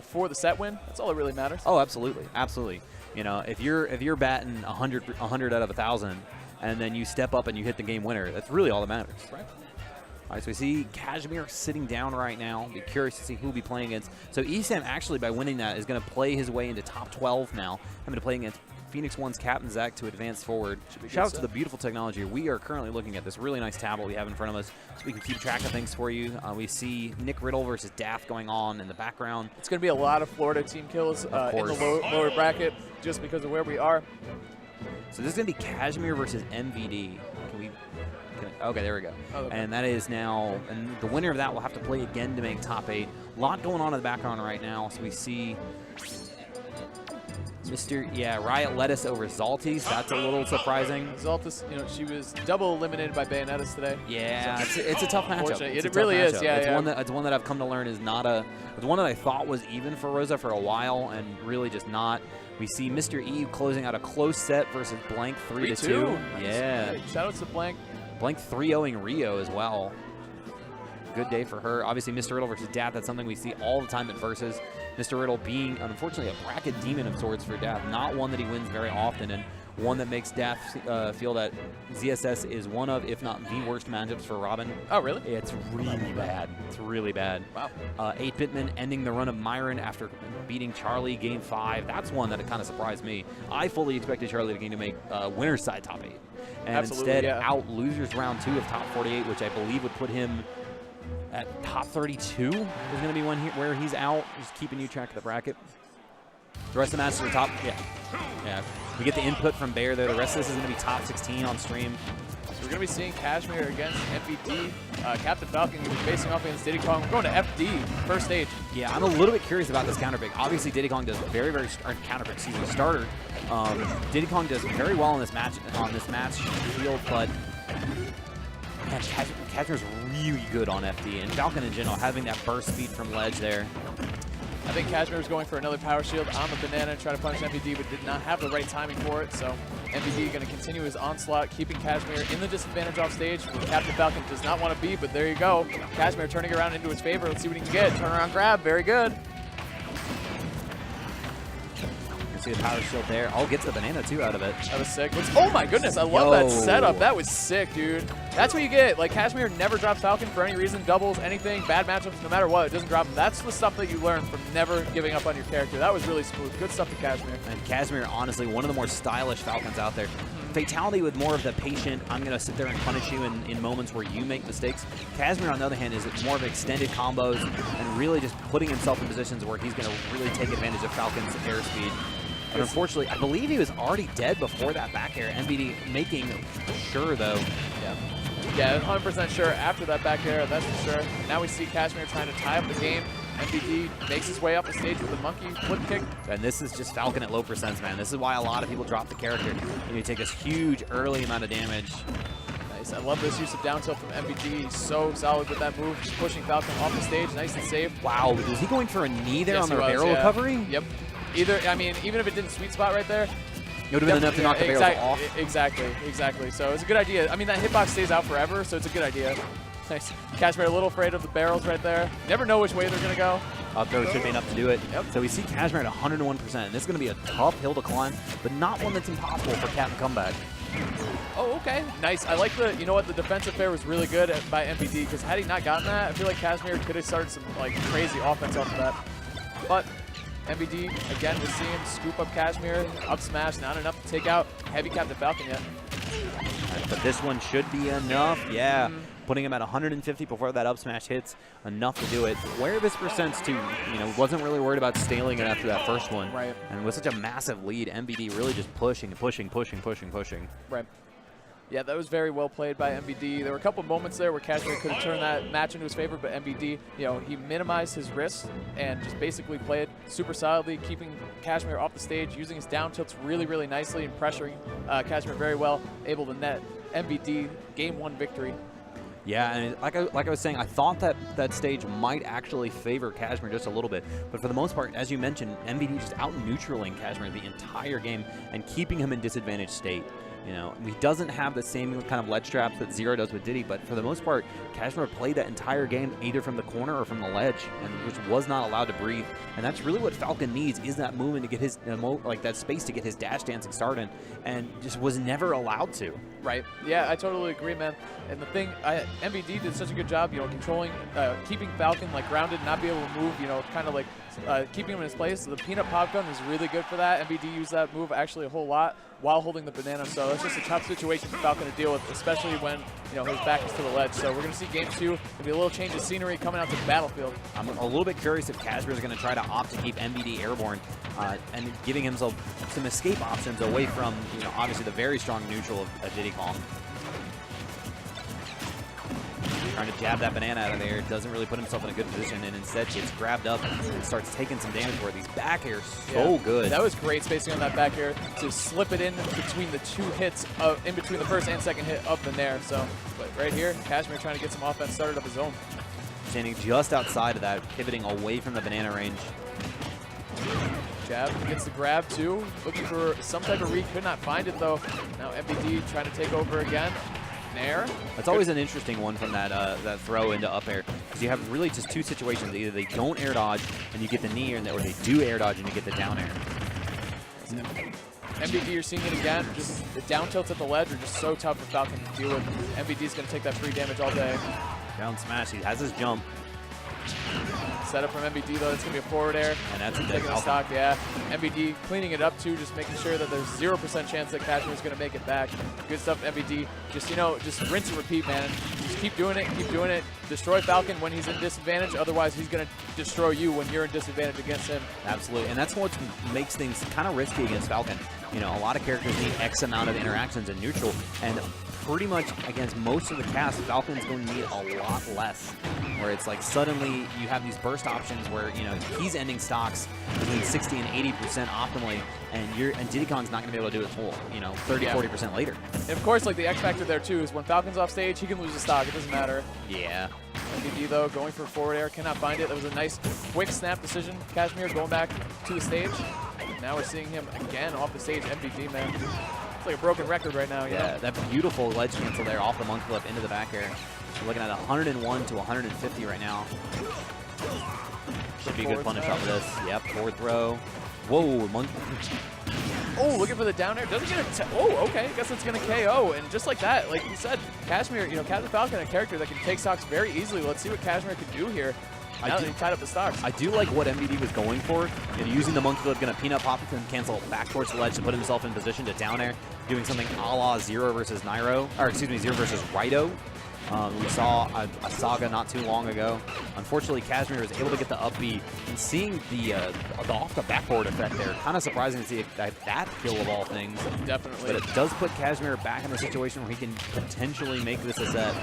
for the set win. That's all that really matters. Oh, absolutely, absolutely. You know, if you're batting 100 out of 1,000, and then you step up and you hit the game winner, that's really all that matters. Right. All right, so we see Cashmere sitting down right now. Be curious to see who he'll be playing against. So ESAM actually, by winning that, is going to play his way into top 12 now. Having to play against Phoenix One's Captain Zach to advance forward. Shout out to the beautiful technology. We are currently looking at this really nice tablet we have in front of us so we can keep track of things for you. We see Nick Riddle versus Daft going on in the background. It's going to be a lot of Florida team kills in the lower bracket just because of where we are. So this is going to be Cashmere versus MVD. Okay, there we go. Oh, okay. And that is now, and the winner of that will have to play again to make top 8. A lot going on in the background right now. So we see Riot Lettuce over Zaltis. That's a little surprising. Zaltis, you know, she was double eliminated by Bayonettas today. Yeah, it's a tough matchup. It really is. Yeah, it's one that I've come to learn is not a. It's one that I thought was even for Rosa for a while, and really just not. We see Mr. E closing out a close set versus Blank 3-2. Yeah. Shout out to Blank. Blank 3-0ing Rio as well. Good day for her. Obviously, Mr. Riddle versus Daft, that's something we see all the time at Versus. Mr. Riddle being, unfortunately, a bracket demon of sorts for Daft. Not one that he wins very often, and one that makes Daft feel that ZSS is one of, if not the worst matchups for Robin. Oh, really? It's really bad. It's really bad. Wow. 8-Bitman ending the run of Myron after beating Charlie Game 5. That's one that kind of surprised me. I fully expected Charlie to make winner's side top 8. And instead out losers round 2 of top 48, which I believe would put him at top 32. Is going to be one here where he's out. Just keeping you track of the bracket. The rest of the matches are top. Yeah. We get the input from Bear there. The rest of this is going to be top 16 on stream. So we're going to be seeing Cashmere against MVD. Captain Falcon facing off against Diddy Kong. We're going to FD, first stage. Yeah, I'm a little bit curious about this counter pick. Obviously, Diddy Kong does very counter pick, starter. Diddy Kong does very well on this match field, but man, Cashmere's really good on FD, and Falcon in general having that burst speed from ledge there. I think Cashmere was going for another power shield on the banana and try to punish MVD, but did not have the right timing for it. So MVD going to continue his onslaught, keeping Cashmere in the disadvantage off stage, where Captain Falcon does not want to be, but there you go. Cashmere turning around into his favor. Let's see what he can get. Turn around grab. Very good. See the power shield there. Oh, gets the banana too out of it. That was sick. Oh my goodness, I love that setup. That was sick, dude. That's what you get. Like, Cashmere never drops Falcon for any reason, doubles, anything, bad matchups, no matter what. It doesn't drop him. That's the stuff that you learn from never giving up on your character. That was really smooth. Good stuff to Cashmere. And Cashmere, honestly, one of the more stylish Falcons out there. Fatality with more of the patient, I'm going to sit there and punish you in moments where you make mistakes. Cashmere, on the other hand, is more of extended combos and really just putting himself in positions where he's going to really take advantage of Falcon's airspeed. And unfortunately, I believe he was already dead before that back air. MVD making sure, though. Yeah, 100% sure after that back air, that's for sure. Now we see Cashmere trying to tie up the game. MVD makes his way up the stage with a monkey flip kick. And this is just Falcon at low percents, man. This is why a lot of people drop the character. You take this huge early amount of damage. Nice. I love this use of down tilt from MVD. He's so solid with that move, just pushing Falcon off the stage, nice and safe. Wow, was he going for a knee there on the barrel recovery? Yep. I mean, even if it didn't sweet spot right there, it would have been enough to knock the barrels off. Exactly. So it's a good idea. I mean, that hitbox stays out forever, so it's a good idea. Nice. Cashmere a little afraid of the barrels right there. Never know which way they're going to go. Up throw should be enough to do it. Yep. So we see Cashmere at 101%. This is going to be a tough hill to climb, but not one that's impossible for Captain Comeback. Oh, okay. Nice. I like the, you know what, the defensive fair was really good by MVD, because had he not gotten that, I feel like Cashmere could have started some like crazy offense off of that. But MVD, again, we're seeing him scoop up Cashmere, up smash, not enough to take out heavy Captain Falcon yet. But this one should be enough, yeah. Putting him at 150 before that up smash hits, enough to do it. Where this percents too, wasn't really worried about staling it after that first one. Right. And with such a massive lead, MVD really just pushing. Right. Yeah, that was very well played by MVD. There were a couple moments there where Cashmere could have turned that match into his favor, but MVD, he minimized his risk and just basically played super solidly, keeping Cashmere off the stage, using his down tilts really, really nicely and pressuring Cashmere very well, able to net MVD Game 1 victory. Yeah, and like I was saying, I thought that stage might actually favor Cashmere just a little bit. But for the most part, as you mentioned, MVD just out-neutraling Cashmere the entire game and keeping him in disadvantaged state. You know, he doesn't have the same kind of ledge traps that Zero does with Diddy, but for the most part, Cashmere played that entire game either from the corner or from the ledge, and which was not allowed to breathe. And that's really what Falcon needs, is that movement to get his, like that space to get his dash dancing started, and just was never allowed to. Right. Yeah, I totally agree, man. And the thing, MVD did such a good job, you know, controlling, keeping Falcon like grounded, not be able to move, you know, kind of like keeping him in his place. So the peanut pop gun is really good for that. MVD used that move actually a whole lot while holding the banana. So it's just a tough situation for Falcon to deal with, especially when, you know, his back is to the ledge. So we're going to see game 2. There'll be a little change of scenery coming out to the battlefield. I'm a little bit curious if Cashmere is going to try to opt to keep MVD airborne and giving himself some escape options away from, you know, obviously the very strong neutral of Diddy Kong. Trying to jab that banana out of there, doesn't really put himself in a good position, and instead gets grabbed up and starts taking some damage where these back airs so good. That was great spacing on that back air to slip it in between the 2 hits, in between the first and second hit of the Nair. So, but right here, Cashmere trying to get some offense started of his own. Standing just outside of that, pivoting away from the banana range. Jab gets the grab too, looking for some type of read, could not find it though. Now MVD trying to take over again. Nair. That's always an interesting one from that that throw into up air, because you have really just 2 situations. Either they don't air dodge and you get the knee, or they do air dodge and you get the down air. MVD, you're seeing it again. Just the down tilts at the ledge are just so tough for Falcon to deal with. MVD's going to take that free damage all day. Down smash. He has his jump. Setup from MVD though, it's going to be a forward air. And that's a taking the stock, yeah. MVD cleaning it up too, just making sure that there's 0% chance that Cashmere is going to make it back. Good stuff, MVD. Just, you know, just rinse and repeat, man. Just keep doing it, keep doing it. Destroy Falcon when he's in disadvantage, otherwise he's going to destroy you when you're in disadvantage against him. Absolutely, and that's what makes things kind of risky against Falcon. You know, a lot of characters need X amount of interactions in neutral, and pretty much against most of the cast, Falcon's going to need a lot less. Where it's like suddenly you have these burst options where, you know, he's ending stocks between 60 and 80% optimally, and Diddy Kong's not going to be able to do it full, you know, 30, 40% later. And of course, like the X factor there too is when Falcon's off stage, he can lose a stock. It doesn't matter. Yeah. MVD though going for forward air, cannot find it. That was a nice quick snap decision. Cashmere going back to the stage. Now we're seeing him again off the stage. MVD, man. It's like a broken record right now. Yeah, that beautiful ledge cancel there off the monkey flip into the back air. We're looking at 101 to 150 right now. Should be a good punish off of this. Yep, forward throw. Whoa, monkey. Oh, looking for the down air. Doesn't get it. Oh, okay. I guess it's going to KO. And just like that, like you said, Cashmere, you know, Captain Falcon, a character that can take stocks very easily. Let's see what Cashmere can do here. Now that he tied up the stocks. I do like what MVD was going for. You know, using the monkey flip, going to peanut pop and cancel back towards the ledge to put himself in position to down air, doing something a la Zero versus Nairo, or excuse me, Zero versus Raito. We saw a saga not too long ago. Unfortunately, Cashmere was able to get the up B, and seeing the off the backboard effect there, kind of surprising to see that kill of all things. Definitely. But it does put Cashmere back in a situation where he can potentially make this a set.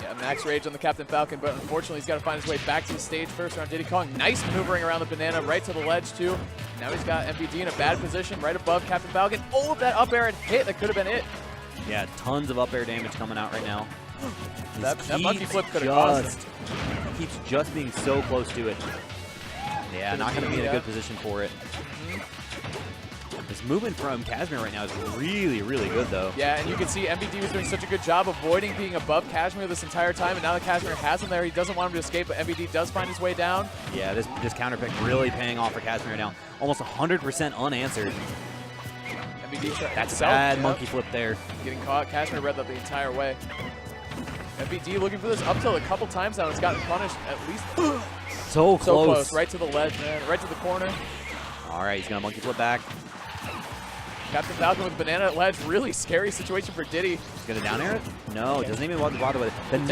Yeah, max rage on the Captain Falcon, but unfortunately he's got to find his way back to the stage first around Diddy Kong. Nice maneuvering around the banana, right to the ledge too. Now he's got MVD in a bad position, right above Captain Falcon. Oh, that up air and hit, that could have been it. Yeah, tons of up air damage coming out right now. That monkey flip could have caused him. Keeps just being so close to it. Yeah, not going to be in a good position for it. This movement from Cashmere right now is really, really good, though. Yeah, and you can see MVD was doing such a good job avoiding being above Cashmere this entire time, and now that Cashmere has him there, he doesn't want him to escape, but MVD does find his way down. Yeah, this counter pick really paying off for Cashmere now. Almost 100% unanswered. MVD That's a bad monkey flip there. Getting caught. Cashmere read that the entire way. MVD looking for this up tilt a couple times now. It's gotten punished at least. So close. Right to the ledge, man. Right to the corner. All right, he's going to monkey flip back. Captain Falcon with banana at ledge. Really scary situation for Diddy. He's going to down air it? No, doesn't even bother with it.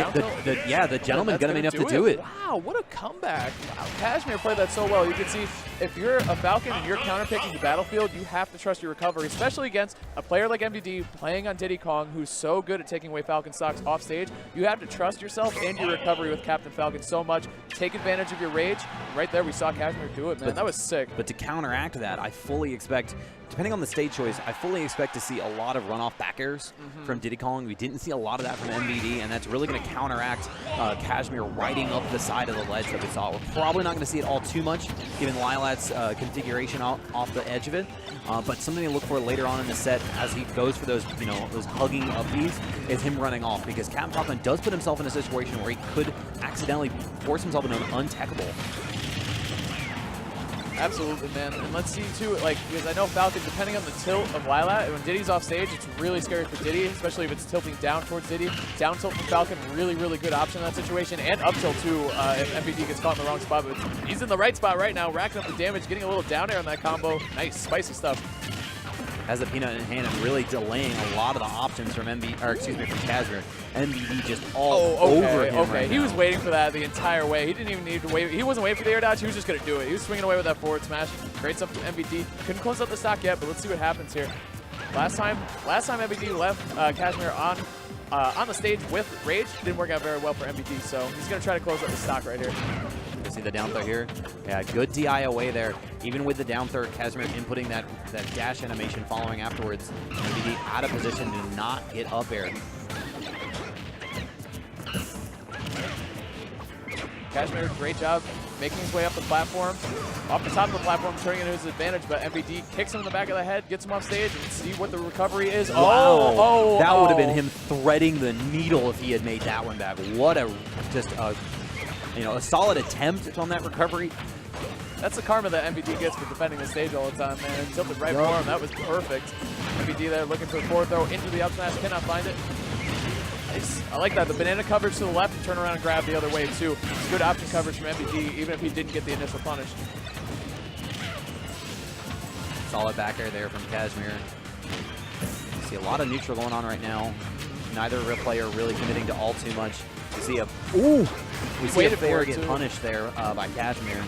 The gentleman's going to be enough to do it. Wow, what a comeback. Wow, Cashmere played that so well. You can see if you're a Falcon and you're counterpicking the battlefield, you have to trust your recovery, especially against a player like MVD playing on Diddy Kong, who's so good at taking away Falcon stocks off stage. You have to trust yourself and your recovery with Captain Falcon so much. Take advantage of your rage. Right there, we saw Cashmere do it, man. That was sick. But to counteract that, I fully expect, depending on the stage choice, I fully expect to see a lot of runoff back airs from Diddy Kong. We didn't see a lot of that from MVD, and that's really going to counteract Cashmere riding up the side of the ledge that we saw. We're probably not going to see it all too much, given Lilat's configuration off the edge of it. But something to look for later on in the set as he goes for those, those hugging upbeats is him running off, because Captain Falcon does put himself in a situation where he could accidentally force himself into an untechable. Absolutely, man. And let's see, too, because I know Falcon, depending on the tilt of Lilat, when Diddy's off stage, it's really scary for Diddy, especially if it's tilting down towards Diddy. Down tilt from Falcon, really, really good option in that situation. And up tilt, too, if MVD gets caught in the wrong spot. But he's in the right spot right now, racking up the damage, getting a little down air on that combo. Nice, spicy stuff. Has the peanut in hand and really delaying a lot of the options from from Cashmere. MVD just all over him right he now. was waiting for that the entire way. He didn't even need to wait. He wasn't waiting for the air dodge. He was just going to do it. He was swinging away with that forward smash. Great stuff from MVD. Couldn't close out the stock yet, but let's see what happens here. Last time MVD left Cashmere on the stage with Rage. Didn't work out very well for MVD, so he's going to try to close out the stock right here. You see the down throw here? Yeah, good DI away there. Even with the down throw, Cashmere inputting that dash animation following afterwards. MVD out of position to not get up air. Cashmere, great job making his way up the platform. Off the top of the platform, turning it into his advantage, but MVD kicks him in the back of the head, gets him off stage, and see what the recovery is. Wow. That would have been him threading the needle if he had made that one back. What a a solid attempt on that recovery. That's the karma that MVD gets for defending the stage all the time, man. Tilted right for him. That was perfect. MVD there looking for the forward throw into the up smash. Cannot find it. Nice. I like that. The banana coverage to the left and turn around and grab the other way, too. Good option coverage from MVD, even if he didn't get the initial punish. Solid back air there from Cashmere. You see a lot of neutral going on right now. Neither player really committing to all too much. You see we see a fair get punished there by Cashmere.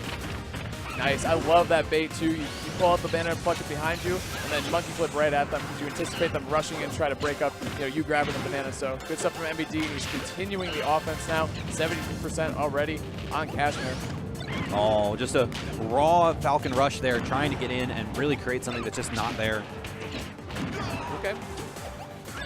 Nice. I love that bait, too. You pull out the banner and punch it behind you, and then monkey flip right at them because you anticipate them rushing and try to break up, you grabbing the banana. So good stuff from MVD. He's continuing the offense now. 72% already on Cashmere. Oh, just a raw Falcon rush there, trying to get in and really create something that's just not there. Okay.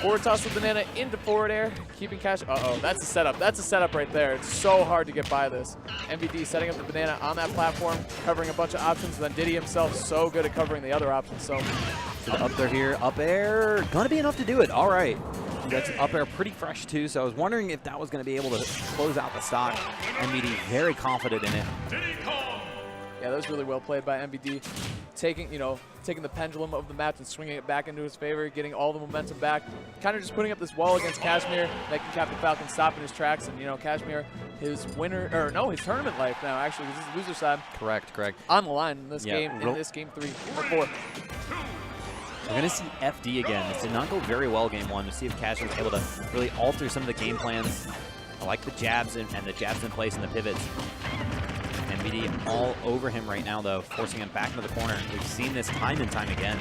Forward toss the banana into forward air, keeping Cash. That's a setup. That's a setup right there. It's so hard to get by this. MVD setting up the banana on that platform, covering a bunch of options, and then Diddy himself so good at covering the other options. So the up there here, up air, gonna be enough to do it. All right. That's up air pretty fresh too, so I was wondering if that was gonna be able to close out the stock. MVD very confident in it. Yeah, that was really well played by MVD. Taking the pendulum of the match and swinging it back into his favor, getting all the momentum back, kind of just putting up this wall against Cashmere, making Captain Falcon stop in his tracks, and Cashmere, his tournament life now, actually, this is the loser side. Correct. On the line in this game, game 3 or 4. We're going to see FD again. This did not go very well game 1. To see if Cashmere's able to really alter some of the game plans. I like the jabs and the jabs in place and the pivots. MVD all over him right now, though, forcing him back into the corner. We've seen this time and time again.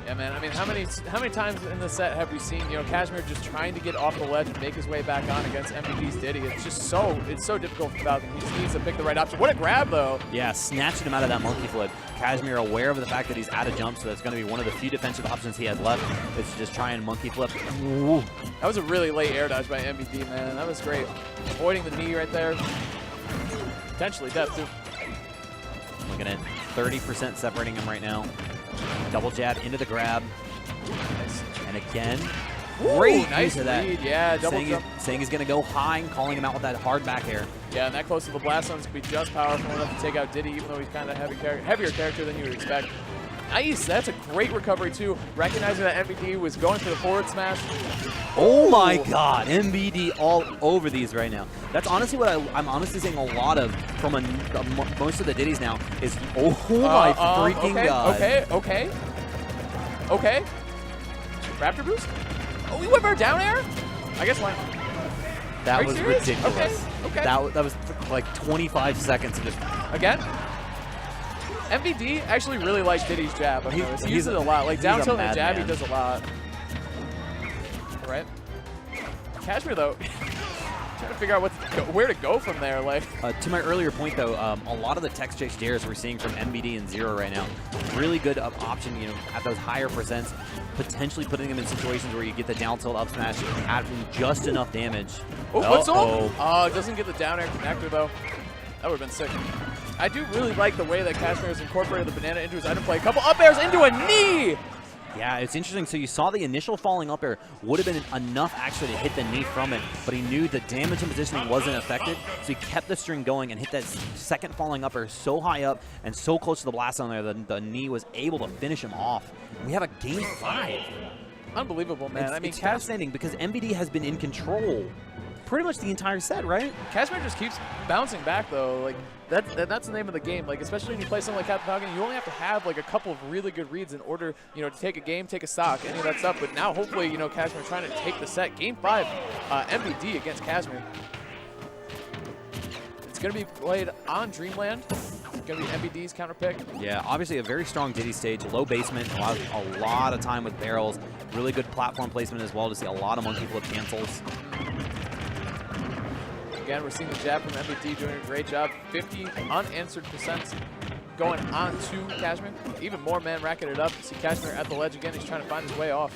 Yeah, man. I mean, how many times in the set have we seen Cashmere just trying to get off the ledge and make his way back on against MVD's Diddy? It's just so difficult for Falcon. He just needs to pick the right option. What a grab, though! Yeah, snatched him out of that monkey flip. Cashmere aware of the fact that he's out of jump, so that's going to be one of the few defensive options he has left. Is to just try and monkey flip. Ooh. That was a really late air dodge by MVD, man. That was great. Avoiding the knee right there. Potentially death, too. Looking at 30% separating him right now. Double jab into the grab. Nice. And again, great nice use of that. Lead. Yeah, double jump. Saying he's going to go high and calling him out with that hard back air. Yeah, and that close to the blast zones could be just powerful enough to take out Diddy, even though he's kind of heavier character than you would expect. Nice. That's a great recovery, too. Recognizing that MVD was going for the forward smash. Oh, my God. MVD all over these right now. That's honestly what I'm honestly seeing a lot of from most of the Diddies now is, my freaking God. Okay. Raptor boost? Oh, we went for a down air? I guess why not? That was ridiculous. Okay. That was like 25 seconds of just... Again? MVD actually really likes Diddy's jab. He uses it a lot. Like down tilt and jab, he does a lot. All right. Cashmere, though, trying to figure out what to where to go from there. Like to my earlier point, though, a lot of the text chase dares we're seeing from MVD and Zero right now, really good option, you know, at those higher percents, potentially putting them in situations where you get the down tilt up smash, having just enough damage. Oh, puts on? Oh, it doesn't get the down air connector, though. That would have been sick. I do really like the way that Cashmere has incorporated the banana into his item play. A couple up airs into a knee! Yeah, it's interesting. So you saw the initial falling up air would have been enough actually to hit the knee from it, but he knew the damage and positioning wasn't affected, so he kept the string going and hit that second falling up air so high up and so close to the blast on there that the knee was able to finish him off. We have a game 5. Unbelievable, man. I mean, it's fascinating because MVD has been in control pretty much the entire set, right? Cashmere just keeps bouncing back, though. Like that's the name of the game. Like, especially when you play something like Captain Falcon, you only have to have like a couple of really good reads in order, you know, to take a game, take a stock, any of that stuff. But now, hopefully, you know, Cashmere trying to take the set. Game 5, MVD against Cashmere. It's going to be played on Dreamland. It's going to be MVD's counter pick. Yeah, obviously a very strong Diddy stage, low basement, a lot of time with barrels, really good platform placement as well to see a lot of monkey flip cancels. Again, we're seeing the jab from MVD doing a great job. 50 unanswered percents going on to Cashmere. Even more man racking it up. You see Cashmere at the ledge again. He's trying to find his way off.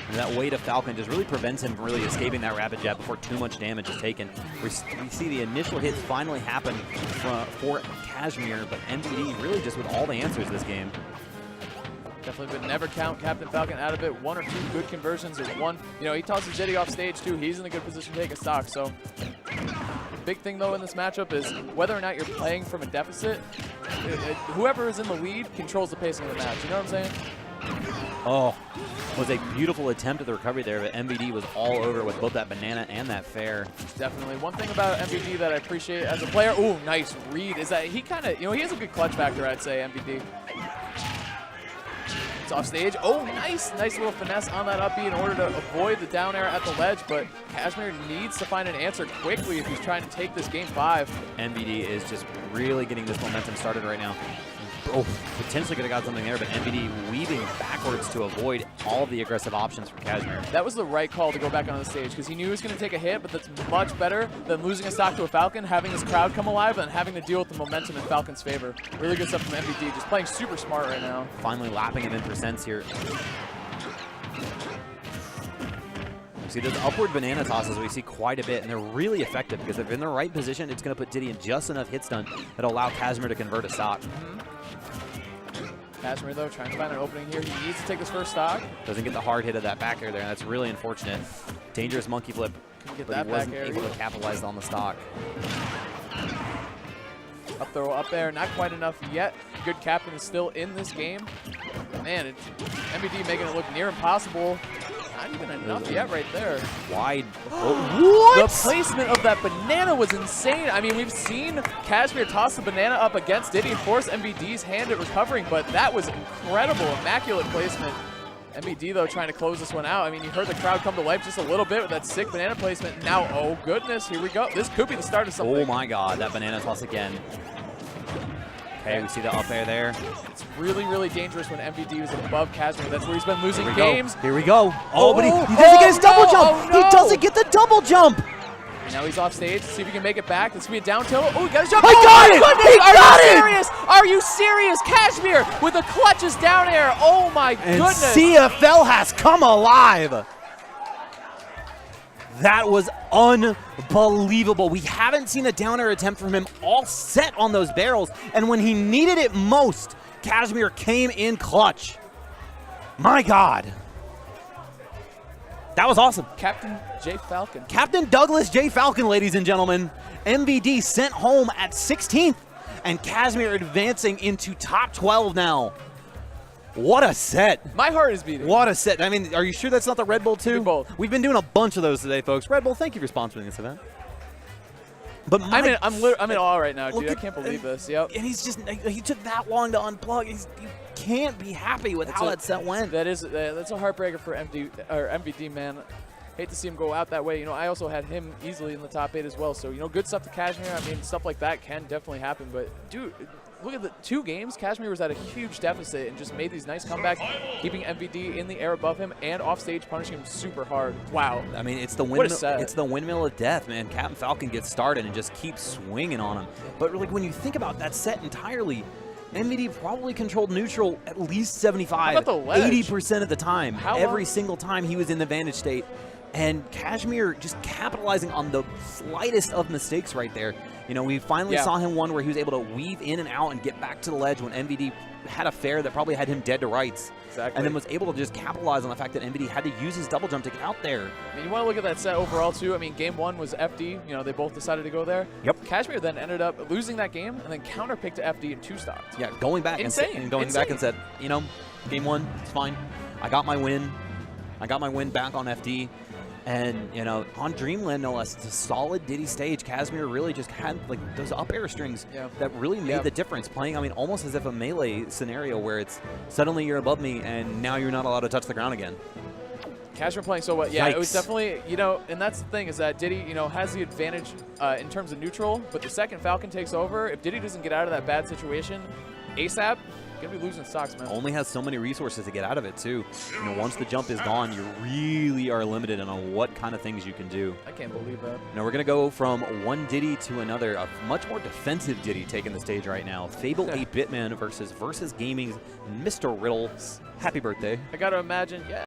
And that way to Falcon just really prevents him from really escaping that rapid jab before too much damage is taken. We see the initial hits finally happen for Cashmere, but MVD really just with all the answers this game. Definitely, but never count Captain Falcon out of it. 1 or 2 good conversions. There's one, you know, he tosses Diddy off stage too. He's in a good position to take a stock. So the big thing though in this matchup is whether or not you're playing from a deficit, whoever is in the lead controls the pacing of the match. You know what I'm saying? Oh, was a beautiful attempt at the recovery there, but MVD was all over with both that banana and that fair. Definitely. One thing about MVD that I appreciate as a player, oh, nice read, is that he kind of, you know, he has a good clutch factor, I'd say, MVD. It's off stage. Oh, nice little finesse on that up B in order to avoid the down air at the ledge, but Cashmere needs to find an answer quickly if he's trying to take this game 5. MVD is just really getting this momentum started right now. Oh, potentially could have got something there, but MVD weaving backwards to avoid all of the aggressive options from Cashmere. That was the right call to go back on the stage because he knew he was going to take a hit, but that's much better than losing a stock to a Falcon, having this crowd come alive, and having to deal with the momentum in Falcon's favor. Really good stuff from MVD, just playing super smart right now. Finally lapping him in percents here. See, those upward banana tosses we see quite a bit, and they're really effective because if they're in the right position, it's going to put Diddy in just enough hit stun that'll allow Cashmere to convert a stock. Cashmere, though, trying to find an opening here. He needs to take this first stock. Doesn't get the hard hit of that back air there, and that's really unfortunate. Dangerous monkey flip, get but that he wasn't back air able to capitalize on the stock. Up throw up there, not quite enough yet. Good captain is still in this game. Man, MVD making it look near impossible. Not even enough yet right there. Wide. Oh, what? The placement of that banana was insane. I mean, we've seen Cashmere toss the banana up against Diddy and force MVD's hand at recovering, but that was incredible, immaculate placement. MVD, though, trying to close this one out. I mean, you heard the crowd come to life just a little bit with that sick banana placement. Now, oh, goodness, here we go. This could be the start of something. Oh, my God, that banana toss again. Okay, we see the up air there. It's really, really dangerous when MVD was above Cashmere. That's where he's been losing games. Here we go. Oh, but he doesn't get his double jump. Oh, no. He doesn't get the double jump. And now he's off stage. Let's see if he can make it back. This could be a down tilt. Oh, he got his jump. He got it. Goodness. He got it. Serious? Are you serious? Cashmere with the clutches down air. Oh, my goodness. CFL has come alive. That was unbelievable. We haven't seen a down air attempt from him all set on those barrels, and when he needed it most, Cashmere came in clutch. My God. That was awesome. Captain J. Falcon. Captain Douglas J. Falcon, ladies and gentlemen. MVD sent home at 16th, and Cashmere advancing into top 12 now. What a set. My heart is beating. What a set. I mean, are you sure that's not the Red Bull too? Both. We've been doing a bunch of those today, folks. Red Bull, thank you for sponsoring this event. But I'm in awe right now, dude. I can't believe this. Yep. And he's just, he took that long to unplug. You can't be happy with how that set went. That's a heartbreaker for MVD, man. hate to see him go out that way. You know, I also had him easily in the top 8 as well. So, you know, good stuff to Cashmere. I mean, stuff like that can definitely happen. But, dude, look at the 2 games. Cashmere was at a huge deficit and just made these nice comebacks, keeping MVD in the air above him and off stage, punishing him super hard. Wow. I mean, it's the windmill. It's the windmill of death, man. Captain Falcon gets started and just keeps swinging on him. But like when you think about that set entirely, MVD probably controlled neutral at least 75, 80% of the time. Every single time he was in the vantage state. And Cashmere just capitalizing on the slightest of mistakes right there. You know, we finally saw him one where he was able to weave in and out and get back to the ledge when MVD had a fair that probably had him dead to rights. Exactly. And then was able to just capitalize on the fact that MVD had to use his double jump to get out there. I mean, you want to look at that set overall, too. I mean, game 1 was FD. You know, they both decided to go there. Yep. Cashmere then ended up losing that game and then counterpicked to FD in 2 stocks. Yeah, going back and back and said, you know, game 1, it's fine. I got my win. I got my win back on FD. And, you know, on Dreamland, no less, it's a solid Diddy stage. Cashmere really just had, like, those up air strings that really made the difference. Playing, I mean, almost as if a melee scenario where it's suddenly you're above me and now you're not allowed to touch the ground again. Cashmere playing so well. Yeah, It was definitely, you know, and that's the thing is that Diddy, you know, has the advantage in terms of neutral, but the second Falcon takes over, if Diddy doesn't get out of that bad situation ASAP, gonna be losing stocks, man. Only has so many resources to get out of it too. You know, once the jump is gone, you really are limited on what kind of things you can do. I can't believe that. Now we're gonna go from one Diddy to another. A much more defensive Diddy taking the stage right now. Fable 8-Bit Man versus Gaming's Mr. Riddle. Happy birthday. I gotta imagine,